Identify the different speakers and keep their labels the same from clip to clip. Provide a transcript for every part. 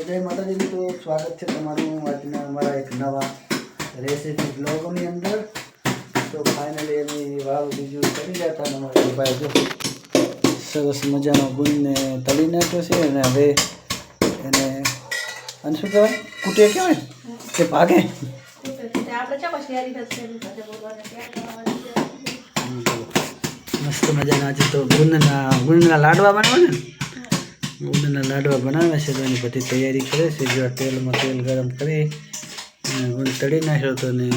Speaker 1: જય માતાજી મિત્રો, સ્વાગત છે તમારું આજના અમારા એક નવા રેસીપી બ્લોગની અંદર. તો ફાઇનલી એની વાવ બીજું કરી જતા અમારા ભાઈ જો સરસ મજાનો ગુંદને તળી નાખ્યો છે અને હવે એને અને શું કહેવાય, કૂટે કહેવાય કે ભાગે મસ્ત મજાના આજે તો ગુંદના લાડવા બનાવે ને, ગુંદના લાડવા બનાવે છે તો એની બધી તૈયારી કરે છે. જો તેલમાં તેલ ગરમ કરી ગુંદ તળી નાખ્યો તો ને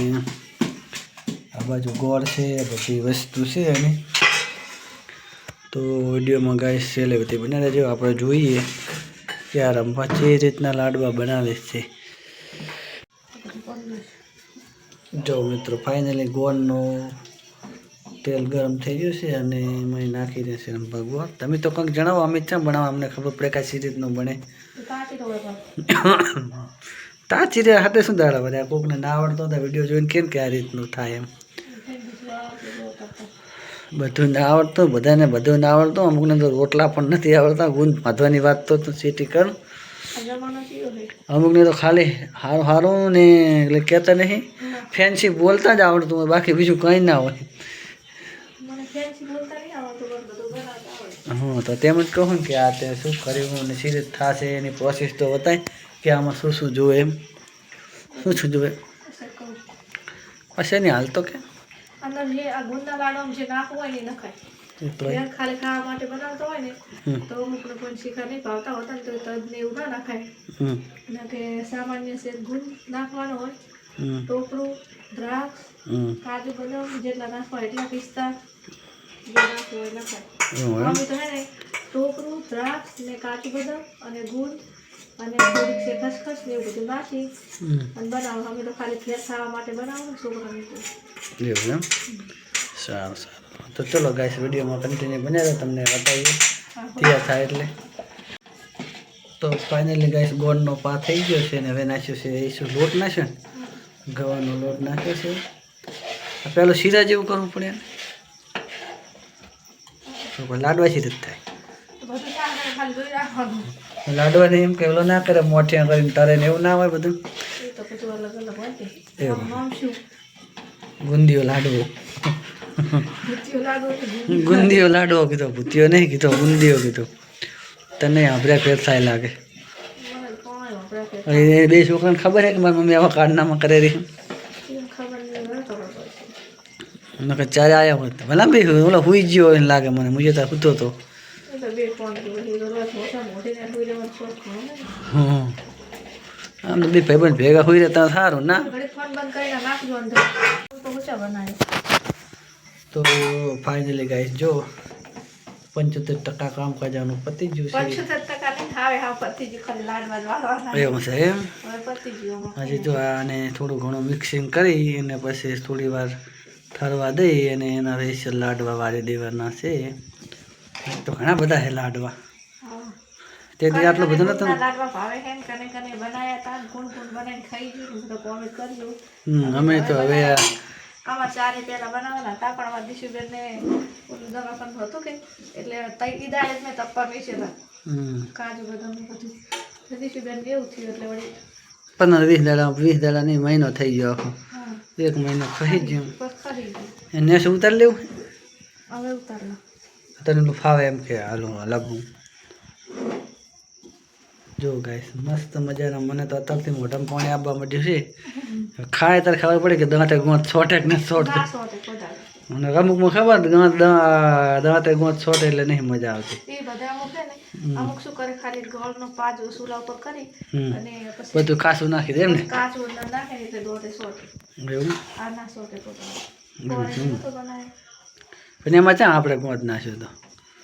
Speaker 1: આ બાજુ ગોળ છે, બધી વસ્તુ છે એની. તો વિડીયોમાં ગાય છેલ્લે બધી બનાવી દેજો, આપણે જોઈએ કે આ રંભા જે રીતના લાડવા બનાવે છે. જો મિત્રો ફાઇનલી ગોળનું તેલ ગરમ થઈ ગયું છે અને એમાં નાખી દેશે રંભા ગોળ. તમે તો કંઈક જણાવો, અમિત ચા બનાવો, અમને ખબર પડે કે સી રીતનું બને. તાચી રે હાથે શું દાડા બધા કોકને ના આવડતો હતા વિડીયો જોઈને કેમ કે આ રીતનું થાય એમ. બધું ના આવડતું, બધાને બધું ના આવડતું, અમુકને તો રોટલા પણ નથી આવડતા. ગુંદ બાંધવાની વાત તો સીટી કરું, અમુકને તો ખાલી સારું સારું ને એટલે કહેતા નહીં, ફેન્સી બોલતા જ આવડતું હોય, બાકી બીજું કંઈ ના હોય. હા તો તેમ જ કહું ને કે આ તે શું કર્યું અને સી રીતે થશે એની પ્રોસેસ તો બતાય કે આમાં શું શું જોવે એમ, શું શું જોવે પછી એની હાલ તો કે
Speaker 2: અંદર જે આ ગુંદના લાડવામાં જે નાખવું હોય ને નખાય. ખાલી ખાવા માટે બનાવતો હોય ને તો અમુકને કોઈ શીખા નહીં ભાવતા હોતા ને તો તજ ને એવું ના નાખાય. અને કે સામાન્ય છે ગુંદ નાખવાનો હોય, ટોપરું, દ્રાક્ષ, કાજુ, બદામ જેટલા નાખવા એટલા, પિસ્તા જે નાખવું હોય નખાય. અમે તો હે ને ટોપરું, દ્રાક્ષ ને કાજુ બદામ અને ગુંદ અને થોડીક છે ખસખસ ને એવું બધું નાખી અને બનાવો. અમે તો ખાલી ફેર ખાવા માટે બનાવો છોકરાને.
Speaker 1: એવું એમ, સારું સારું. તો ચલો ગાઈસ વિડીયોમાં કન્ટિન્યુ બનાવ્યો, તમને બતાવીએ તૈયાર થાય એટલે. તો ફાઇનલી ગાઈસ ગોળનો પા થઈ ગયો છે ને હવે નાખ્યો છે એ શું લોટ નાખ્યો ને, ગવાનો લોટ નાખ્યો છે. પેલો શીરા જેવું કરવું પડે ને, લાડવા સી રીતે થાય. લાડવાને એમ કે ઓલો ના કરે મોઠિયા કરીને તારે ને એવું ના હોય બધું. એવું ગુંદીઓ લાડવો, ગુંદીઓ લાડવો કીધો, ભૂતિયો નહીં કીધો, ગુંદીઓ કીધો. તને આભર્યા ફેર થાય લાગે. એ બે છોકરાને ખબર છે કે મારી મમ્મી આવા કારનામાં કરે રહી. ચારે આવ્યા હોત ભલા ભાઈ ઓલા હુઈ ગયો એને લાગે મને, મુજે તો સૂતો હતો. હા આમ તો બે ભાઈબંધ ભેગા હોઈ રહેતા સારું ના. તો ફાઇનલી ગાઈસ જો 75% કામકાજ આનું પતી ગયું છે. એવું છે એમ. હજી જો આને થોડું ઘણું મિક્સિંગ કરી અને પછી થોડી વાર ઠરવા દઈ અને એના રેસર લાડવા વાળી દેવાના છે. તો ઘણા બધા છે લાડવા, તેથી આટલું બધું નતું. અમે તો હવે
Speaker 2: આમાં ચારે પેલા બનાવવાના હતા પણ અમારા દિશુબેનને ઓલું દવાખાનું હતું કે એટલે ઈ દાડે મેં તપ્પા પીસેલા કાજુ બદામ બધું. દિશુબેન એવું થયું એટલે વળી
Speaker 1: 15-20 દાડા નહીં, મહિનો થઈ ગયો આખો. 1 મહિનો ખરી ગયો એને શું ઉતારી લેવું
Speaker 2: હવે ઉતારલા
Speaker 1: તને ફાવે એમ કે હાલો લાવવું. જો ગાઈસ મસ્ત મજાના, મને તો અત્યારથી મોઢામાં પાણી આપવા માંડ્યું છે. ખાય ત્યારે ખબર પડે કે દાંતે ગોંત છોટે કે નથી છોટતી. અને અમુકમાં ખબર દાંતે ગોંત છોટે એટલે નહીં મજા આવતી.
Speaker 2: અમુક શું કરે ખાલી ગોળનો પાજ સુલા ઉપર કરી અને પછી
Speaker 1: બધું કાચું નાખી દે એમ ને,
Speaker 2: કાચું નાખે એટલે દોડે છોટે.
Speaker 1: એવું
Speaker 2: આ ના છોટે તો બનાવે
Speaker 1: પણ એમાં ક્યાં આપણે ગોંત નાખ્યો તો,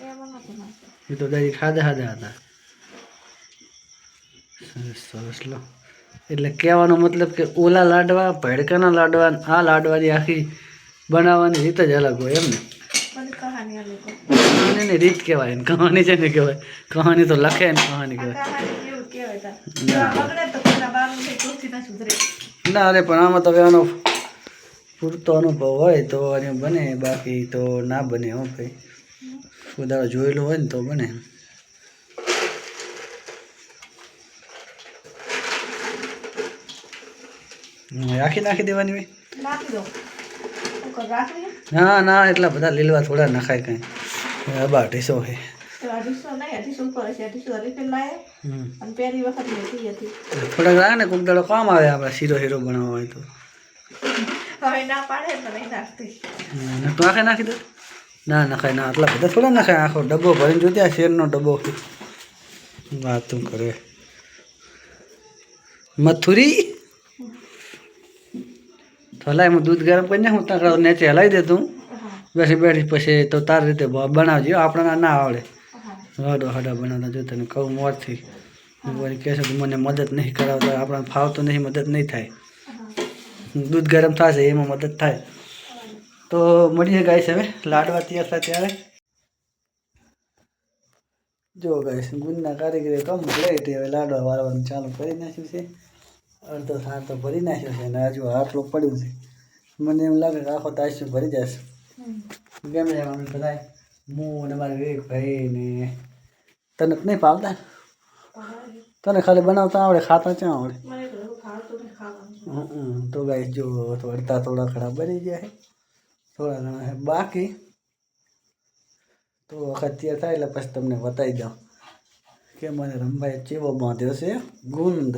Speaker 2: એમાં નતો નાખતો.
Speaker 1: એ તો ડાયરેક્ટ ખાધા હતા. સરસ લો. એટલે કહેવાનો મતલબ કે ઓલા લાડવા, ભડકાના લાડવા, આ લાડવાની આખી બનાવવાની રીત જ અલગ હોય એમ ને. કહાનીની રીત કહેવાય ને, કહાની છે ને કહેવાય. કહાની તો લખે ને કહાની કહેવાય. ના અરે પણ આમાં તો આનો પૂરતો અનુભવ હોય તો અને બને, બાકી તો ના બને. હો ભાઈ બધા જોયેલું હોય ને તો બને. આખી નાખી દેવાની હોય?
Speaker 2: નાખી દો રાખી
Speaker 1: ના ના એટલા બધા લીલવા થોડા નખાય કંઈ. અબા 250 છે.
Speaker 2: 250 નહીં 250 ઉપર છે. 250 રીફિલ લાવે અને પહેલી વખત લેતી હતી.
Speaker 1: થોડાક રાખ ને કોક દાડો કામ આવે આપણે શીરો હીરો બનાવવો હોય તો.
Speaker 2: હવે ના પાડે તો નહીં નાખતી.
Speaker 1: તું આખે નાખી દે. ના નખાય ના આટલા બધા થોડા નખાય. આખો ડબ્બો ભરીને જોતી આ શેરનો ડબ્બો વાતું કરે. મથુરી તો હલાય હું દૂધ ગરમ કરીને હું ત્યાં નીચે હલાવી દેતું બેસી બેઠી પછી તો તારી રીતે બનાવજો. આપણને ના આવડે હડા હડા બનાવતા જો તને કહું મોરથી વળી કહેશો કે મને મદદ નહીં કરાવતા આપણને ફાવતો નહીં મદદ નહીં થાય. દૂધ ગરમ થશે એમાં મદદ થાય. તો મળીએ ગાઈસ હવે લાડવા તૈયાર થાય ત્યારે. જો ગાઈસ ગુંદના કારીગરે કમ્પ્લીટ લઈ હતી. હવે લાડવા વાળવાનું ચાલુ કરી નાખ્યું છે. અડધો થાળ તો ભરી નાખ્યો છે અને હજુ આટલું પડ્યું છે. મને એમ લાગે કે આખો તાસ્યું ભરી જશે. ગમે એમ અમે બધા હું અને મારા વિવેક ભાઈ ને તને નહીં પાવતા તને ખાલી બનાવતા આવડે ખાતા ક્યાં આવડે? તો ગાઈસ જો તો અડધા થોડા ઘણા બની ગયા છે. થોડા ઘણા છે બાકી. તો વખત તૈયાર થાય એટલે પછી તમને બતાવી દઉં કે મને રમભાઈ ચેવો બાંધ્યો છે ગુંદ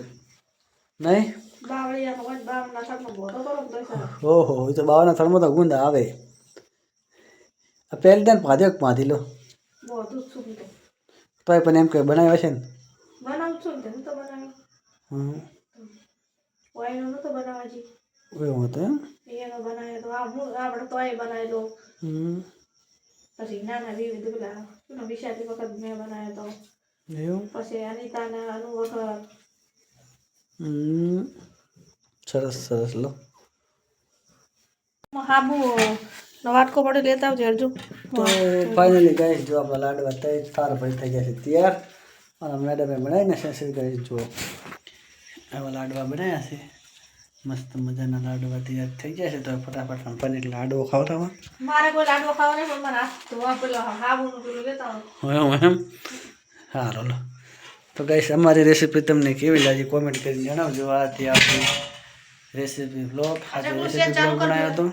Speaker 1: નહીં. ઓહો એ તો બાવાના થળમાં તો ગુંદ આવે. આ પહેલી દાન બાંધી લો તો પણ એમ કે બનાવ્યા છે ને. એવું હતું એમ.
Speaker 2: પછી નાના વિવિધ પેલા વિશાલી વખત મેં બનાવ્યો તો
Speaker 1: એવું.
Speaker 2: પછી અનિતાના અનુ વખત.
Speaker 1: સરસ સરસ લો.
Speaker 2: હાબુ વાટકો પડે લેતા આવજો અર્જુ.
Speaker 1: તો ફાઇનલી ગાઈસ જો આપણા લાડવા તાર પર થઈ ગયા છે તૈયાર. અને મેડમે બનાવીને છે ગાઈસ જો આવા લાડવા બનાવ્યા છે. મસ્ત મજાના લાડવા તૈયાર થઈ ગયા છે. તો ફટાફટ કંપની લાડવો ખાવડાવવા.
Speaker 2: મારે કોઈ લાડવો ખાવા નહીં પણ મને તો પેલો હાબુનું પેલું લેતા આવો.
Speaker 1: એમ સારું લો. તો ગાઈસ અમારી રેસીપી તમને કેવી લાગી કોમેન્ટ કરીને જણાવજો. આથી આપણી રેસીપી બ્લોગ આજે રેસીપી બ્લોગ બનાવ્યો હતો.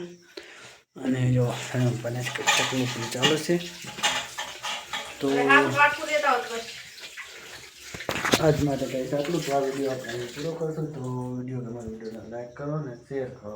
Speaker 1: અને જો બને ચકલું ચાલુ છે. તો આજ માટે ગાઈસ આટલું જ. આ વિડીયો આપણે પૂરો કરશું. તો વિડીયો તમારા વિડીયોને લાઈક કરો ને શેર કરો.